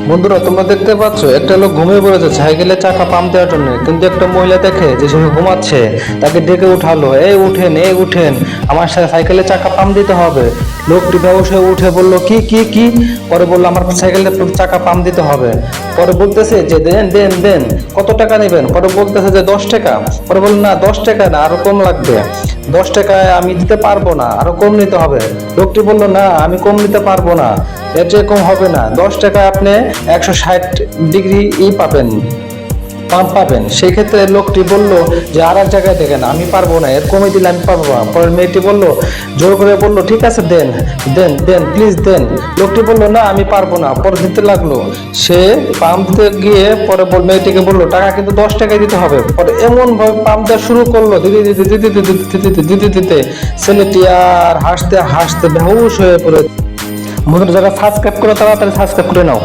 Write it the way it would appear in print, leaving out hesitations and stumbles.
বন্ধুরা, তোমরা দেখতে পাচ্ছ একটা লোক ঘুমিয়ে পড়েছে সাইকেলের চাকা পাম্প দেওয়ার জন্য, কিন্তু একটা মহিলা দেখে যে সে ঘুমাচ্ছে, তাকে ডেকে উঠালো, এই উঠেন, এই উঠেন, আমার সাইকেলের চাকা পাম্প দিতে হবে। লোকটি বেহুশ হয়ে উঠে বললো, কি কি কি? পরে বললো, আমার সাইকেলের চাকা পাম্প দিতে হবে। পরে বলতেছে যে দেন দেন দেন, কত টাকা নেবেন? পরে বলতেছে যে 10 টাকা। পরে বললো, না 10 টাকা না, আরো কম লাগবে, 10 টাকায় আমি দিতে পারবো না, আরো কম নিতে হবে। লোকটি বললো, না আমি কম নিতে পারবো না, এর চেয়ে কম হবে না, 10 টাকায় আপনি 160 ডিগ্রি পাবেন, পাম্প পাবেন। সেই ক্ষেত্রে লোকটি বলল যে আর এক জায়গায় দেখেন, আমি পারবো না, এর কমে দিলে আমি পারবো না। পরে মেয়েটি বলল, জোর করে বলল, ঠিক আছে দেন দেন দেন, প্লিজ দেন। লোকটি বলল, না আমি পারবো না। পরে দিতে লাগলো, সে পাম্প দিতে গিয়ে পরে মেয়েটিকে বললো, টাকা কিন্তু 10 টাকায় দিতে হবে। পরে এমন ভাবে পাম্প দেওয়া শুরু করলো, দিতে দিতে দিতে দিতে দিতে দিতে দিতে ছেলেটি আর হাসতে হাসতে বেহুশ হয়ে পড়ে। বন্ধুরা, যারা সাবস্ক্রাইব করো তাড়াতাড়ি সাবস্ক্রাইব করে নাও।